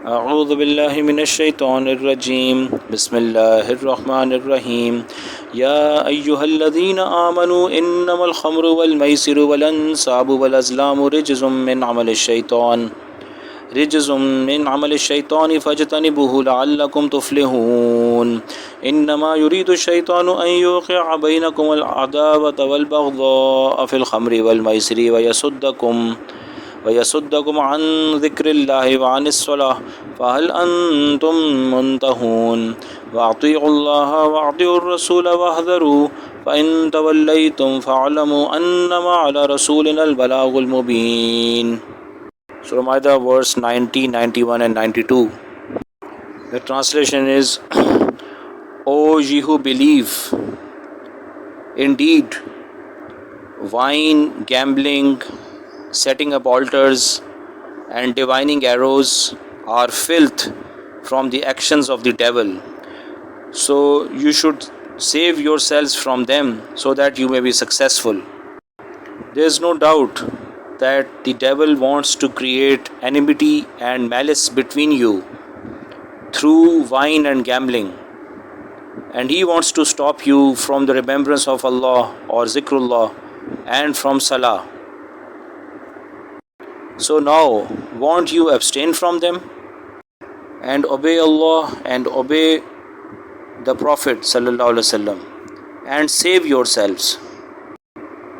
أعوذ بالله من الشيطان الرجيم بسم الله الرحمن الرحيم يا أيها الذين آمنوا إنما الخمر والميسر والأنصاب والأزلام رجز من عمل الشيطان فاجتنبوه لعلكم تفلحون إنما يريد الشيطان أن يوقع بينكم العداوة والبغضاء في الخمر والميسر ويصدكم عن ذكر الله وعن الصلاة فهل أنتم منتهون وأطيعوا الله وأطيعوا الرسول واحذروا فإن توليتم فاعلموا أنما على رسولنا البلاغ المبين. Surah Maida verse 90, 91 and 92. The translation is, O ye who believe, indeed wine, gambling, setting up altars and divining arrows are filth from the actions of the devil. So you should save yourselves from them so that you may be successful. There is no doubt that the devil wants to create enmity and malice between you through wine and gambling, and he wants to stop you from the remembrance of Allah or zikrullah and from salah. So now, won't you abstain from them and obey Allah and obey the Prophet ﷺ and save yourselves?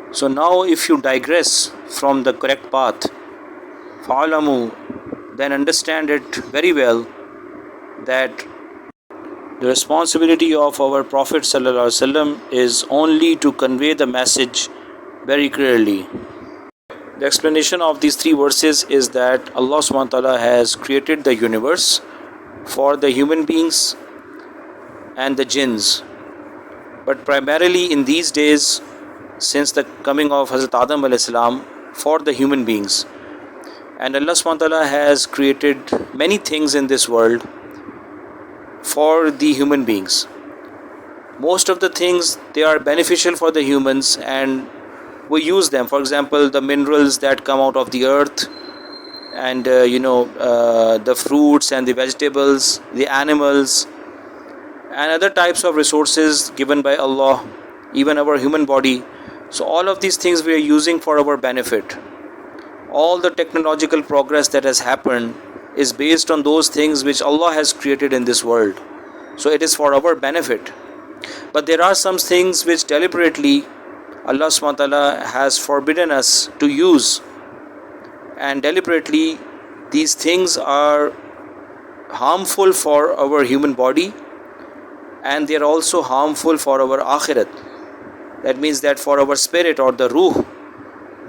So now if you digress from the correct path, fa'alamu, then understand it very well that the responsibility of our Prophet ﷺ is only to convey the message very clearly. The explanation of these three verses is that Allah subhanahu wa ta'ala has created the universe for the human beings and the jinns. But primarily in these days, since the coming of Hazrat Adam alayhi salam, for the human beings. And Allah subhanahu wa ta'ala has created many things in this world for the human beings. Most of the things, they are beneficial for the humans and we use them. For example, the minerals that come out of the earth and the fruits and the vegetables, the animals and other types of resources given by Allah, even our human body. So all of these things we are using for our benefit. All the technological progress that has happened is based on those things which Allah has created in this world. So it is for our benefit. But there are some things which deliberately Allah subhanahu wa ta'ala has forbidden us to use, and deliberately these things are harmful for our human body and they are also harmful for our akhirat. That means that for our spirit or the ruh,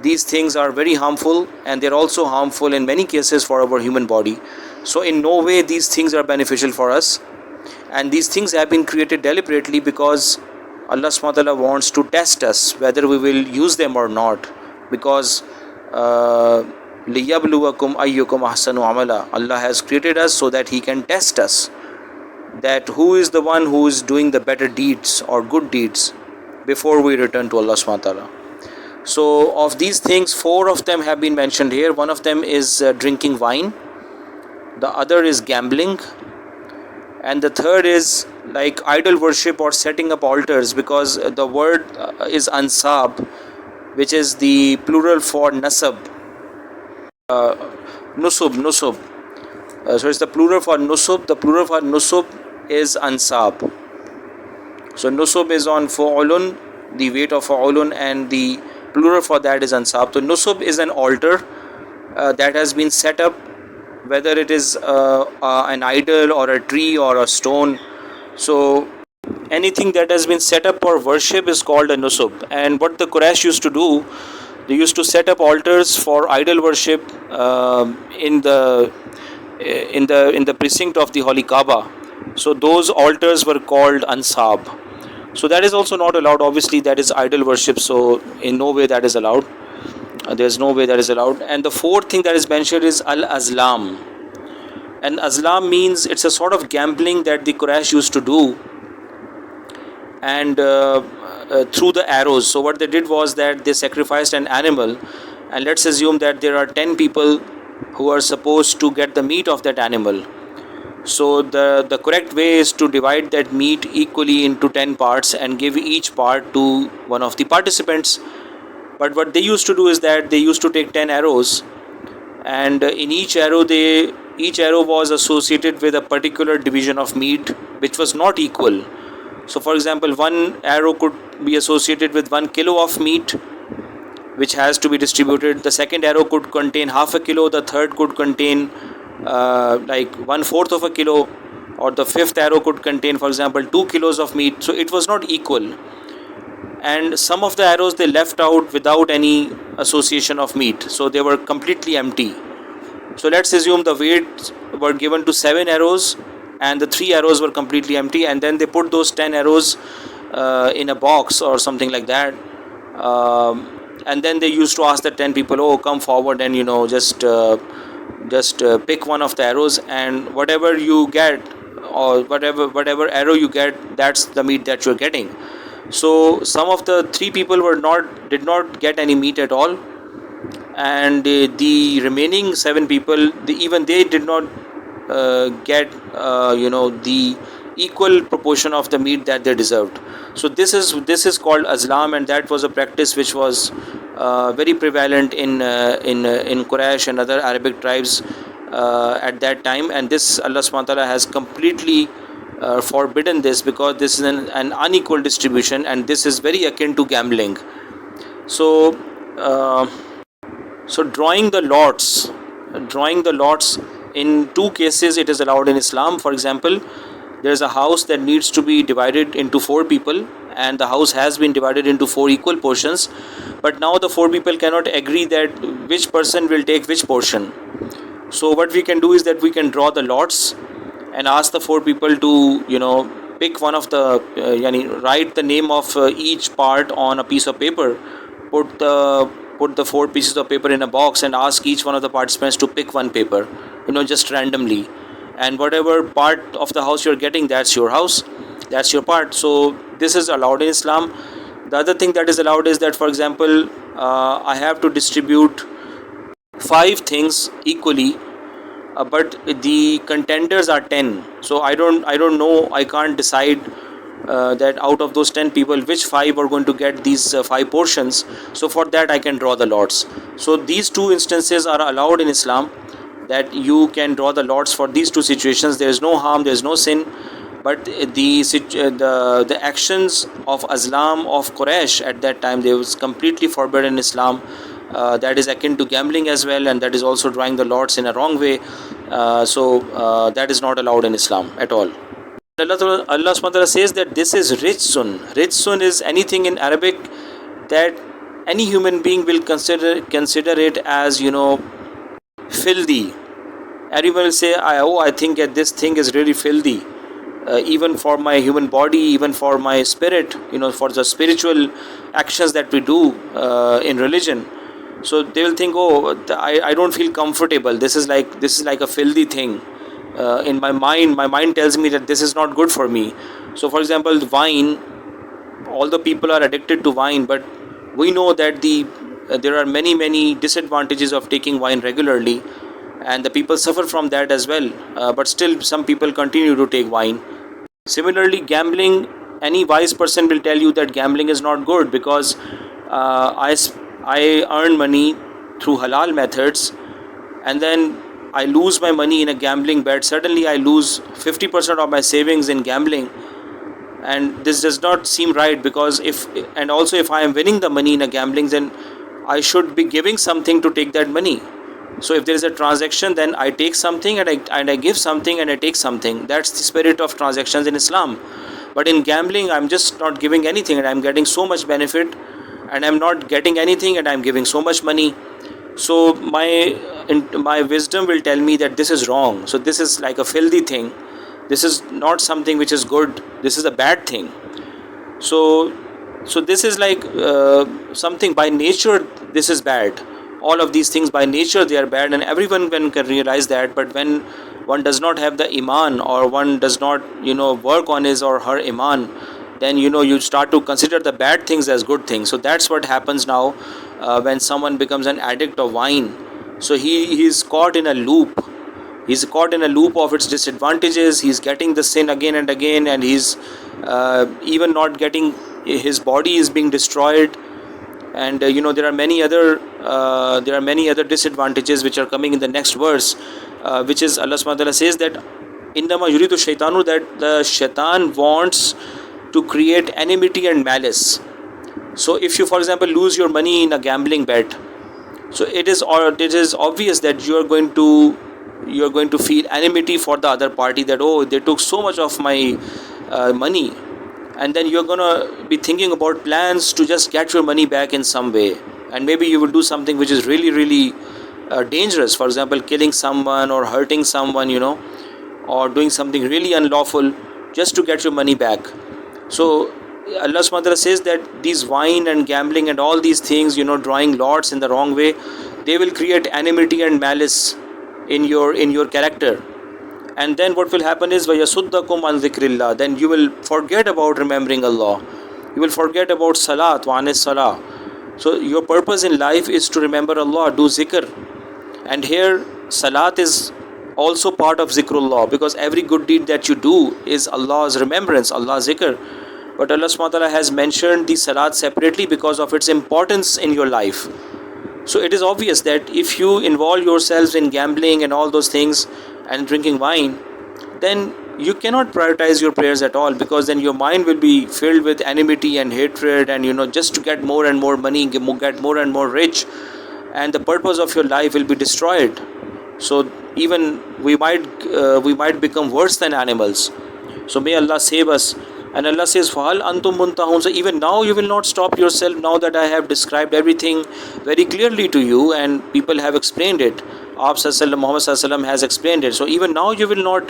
these things are very harmful and they are also harmful in many cases for our human body. So in no way these things are beneficial for us, and these things have been created deliberately because Allah subhanahu wa ta'ala wants to test us whether we will use them or not, because لِيَبْلُوَكُمْ أَيُّكُمْ أَحْسَنُ عَمَلًا. Allah has created us so that He can test us, that who is the one who is doing the better deeds or good deeds before we return to Allah subhanahu wa ta'ala. So of these things, 4 of them have been mentioned here. One of them is drinking wine, the other is gambling, and the third is like idol worship or setting up altars, because the word is ansab, which is the plural for nasab, nusub. So it's the plural for nusub. The plural for nusub is ansab. So nusub is on fa'ulun, the weight of fa'ulun, and the plural for that is ansab. So nusub is an altar that has been set up, whether it is an idol or a tree or a stone. So anything that has been set up for worship is called a nusub. And what the Quraysh used to do, they used to set up altars for idol worship in the precinct of the Holy Kaaba. So those altars were called ansab. So that is also not allowed. Obviously that is idol worship, so in no way that is allowed. There's no way that is allowed. And the fourth thing that is mentioned is al-azlam. And azlam means it's a sort of gambling that the Quraysh used to do, and through the arrows. So what they did was that they sacrificed an animal, and let's assume that there are 10 people who are supposed to get the meat of that animal. So the correct way is to divide that meat equally into 10 parts and give each part to one of the participants. But what they used to do is that they used to take 10 arrows, and in each arrow was associated with a particular division of meat which was not equal. So for example, one arrow could be associated with 1 kilo of meat which has to be distributed. The second arrow could contain half a kilo, the third could contain like 1/4 of a kilo, or the fifth arrow could contain, for example, 2 kilos of meat. So it was not equal, and some of the arrows they left out without any association of meat, so they were completely empty. So let's assume the weights were given to 7 arrows and the 3 arrows were completely empty, and then they put those 10 arrows in a box or something like that. And then they used to ask the 10 people, oh, come forward and just pick one of the arrows, and whatever you get, or whatever arrow you get, that's the meat that you're getting. So some of the 3 people did not get any meat at all, and the remaining 7 people, even they did not get the equal proportion of the meat that they deserved. So this is called azlam, and that was a practice which was very prevalent in Quraysh and other Arabic tribes at that time. And this, Allah subhanahu wa ta'ala has completely forbidden this, because this is an unequal distribution, and this is very akin to gambling. So drawing the lots in 2 cases it is allowed in Islam. For example, there is a house that needs to be divided into 4 people, and the house has been divided into 4 equal portions, but now the 4 people cannot agree that which person will take which portion. So what we can do is that we can draw the lots and ask the 4 people to pick one of the write the name of each part on a piece of paper, put the 4 pieces of paper in a box, and ask each one of the participants to pick one paper, just randomly, and whatever part of the house you're getting, that's your house, that's your part. So this is allowed in Islam. The other thing that is allowed is that, for example, I have to distribute 5 things equally, but the contenders are 10. So I don't know, I can't decide that out of those 10 people which 5 are going to get these 5 portions. So for that I can draw the lots. So these 2 instances are allowed in Islam, that you can draw the lots for these 2 situations. There is no harm, there is no sin, but the actions of azlam of Quraysh at that time, they was completely forbidden in Islam. That is akin to gambling as well, and that is also drawing the lots in a wrong way. So that is not allowed in Islam at all. Allah subhanahu wa ta'ala says that this is rijsun. Rijsun is anything in Arabic that any human being will consider it as filthy. Everyone will say, I think that this thing is really filthy, even for my human body, even for my spirit, for the spiritual actions that we do in religion. So they will think, I don't feel comfortable, this is like a filthy thing. In my mind tells me that this is not good for me. So for example, wine, all the people are addicted to wine, but we know that there are many disadvantages of taking wine regularly, and the people suffer from that as well, but still some people continue to take wine. Similarly, gambling, any wise person will tell you that gambling is not good, because I earn money through halal methods, and then I lose my money in a gambling bet. Suddenly I lose 50% of my savings in gambling, and this does not seem right, because if I am winning the money in a gambling, then I should be giving something to take that money. So if there is a transaction, then I take something and I give something and I take something. That's the spirit of transactions in Islam. But in gambling, I'm just not giving anything and I'm getting so much benefit, and I'm not getting anything and I'm giving so much money. So my wisdom will tell me that this is wrong. So this is like a filthy thing. This is not something which is good. This is a bad thing. So this is like something by nature, this is bad. All of these things by nature, they are bad, and everyone can realize that. But when one does not have the iman, or one does not work on his or her iman, then you start to consider the bad things as good things. So that's what happens now when someone becomes an addict of wine. So he is caught in a loop. He's caught in a loop of its disadvantages. He's getting the sin again and again, and he's even not getting, his body is being destroyed. And there are many other disadvantages which are coming in the next verse, which is Allah subhanahu wa ta'ala says that innama yuridu shaitanu, that the shaitan wants to create enmity and malice. So if you, for example, lose your money in a gambling bet, so it is obvious that you are going to feel enmity for the other party, that, oh, they took so much of my money. And then you're going to be thinking about plans to just get your money back in some way. And maybe you will do something which is really, really dangerous. For example, killing someone or hurting someone, or doing something really unlawful just to get your money back. So Allah subhanahu wa ta'ala says that these wine and gambling and all these things, drawing lots in the wrong way, they will create enmity and malice in your character. And then what will happen is وَيَسُدَّكُمْ عَنْ ذِكْرِ اللَّهِ, then you will forget about remembering Allah. You will forget about salat, وَعَنِ الصَّلَاةِ. So your purpose in life is to remember Allah, do zikr. And here salat is also part of zikrullah, because every good deed that you do is Allah's remembrance, Allah's zikr. But Allah subhanahu wa ta'ala has mentioned the salat separately because of its importance in your life. So it is obvious that if you involve yourselves in gambling and all those things and drinking wine, then you cannot prioritize your prayers at all, because then your mind will be filled with enmity and hatred, and just to get more and more money, get more and more rich, and the purpose of your life will be destroyed. So even we might become worse than animals. So may Allah save us. And Allah says, فَهَلْ أَنْتُمْ مُنْتَهُونَ. So even now you will not stop yourself, now that I have described everything very clearly to you and people have explained it. Muhammad Sallallahu has explained it. So even now you will not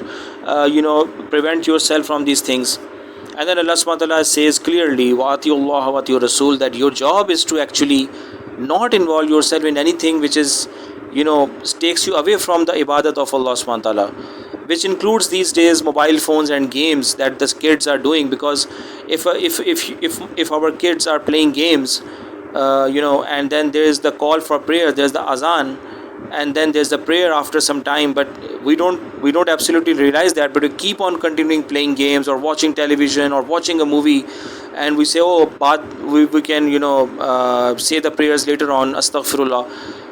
prevent yourself from these things. And then Allah subhanahu wa ta'ala says clearly, وَأَطِيعُوا اللَّهَ وَأَطِيعُوا الرَّسُولَ, that your job is to actually not involve yourself in anything which is takes you away from the ibadat of Allah subhanahu wa ta'ala, which includes these days mobile phones and games that the kids are doing. Because if our kids are playing games, and then there is the call for prayer, there's the azan, and then there's the prayer after some time, but we don't absolutely realize that, but we keep on continuing playing games or watching television or watching a movie, and we say, oh, but we can say the prayers later on, astaghfirullah.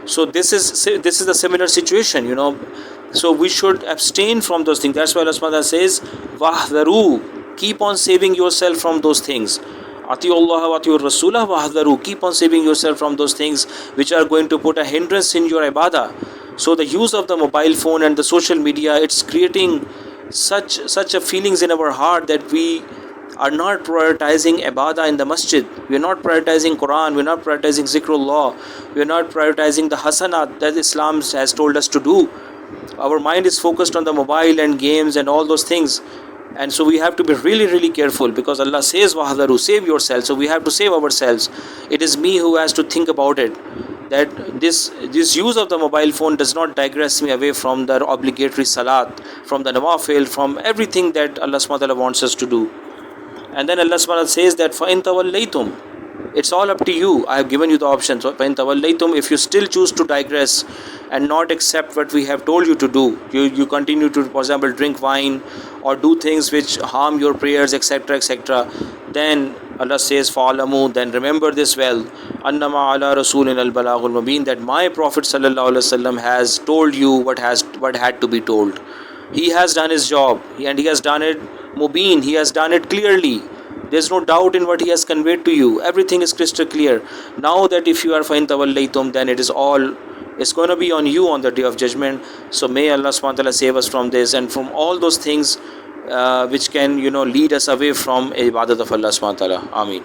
So this is a similar situation, so we should abstain from those things. That's why Allah subhanahu wa ta'ala says, wahdharu, keep on saving yourself from those things. Atiullah wa atiur rasulah wahdharu, keep on saving yourself from those things which are going to put a hindrance in your ibadah. So the use of the mobile phone and the social media, it's creating such a feelings in our heart that we are not prioritizing ibadah in the masjid. We are not prioritizing Quran, we are not prioritizing zikrullah, we are not prioritizing the hasanat that Islam has told us to do. Our mind is focused on the mobile and games and all those things. And so we have to be really, really careful, because Allah says, wahdaru, save yourself. So we have to save ourselves. It is me who has to think about it, that this use of the mobile phone does not digress me away from the obligatory salat, from the nawafil, from everything that Allah subhanahu wa ta'ala wants us to do. And then Allah subhanahu wa ta'ala says that فَإِن تَوَلَّيْتُمْ, it's all up to you. I have given you the option. So فَإِن تَوَلَّيْتُمْ, if you still choose to digress and not accept what we have told you to do, you continue to, for example, drink wine or do things which harm your prayers, etc., etc., then Allah says, فَعَلَمُوا, then remember this well, أَنَّمَا عَلَى رَسُولِنَا الْبَلَاغُ الْمُبِينَ, that my Prophet Sallallahu Alaihi Wasallam has told you what had to be told. He has done his job, and he has done it mubin, he has done it clearly. There's no doubt in what he has conveyed to you. Everything is crystal clear. Now that if you are فَإِن تَوَلَّيْتُمْ, then it's going to be on you on the day of judgment. So may Allah subhanahu wa ta'ala save us from this and from all those things which can lead us away from ibadat of Allah subhanahu wa ta'ala. Ameen.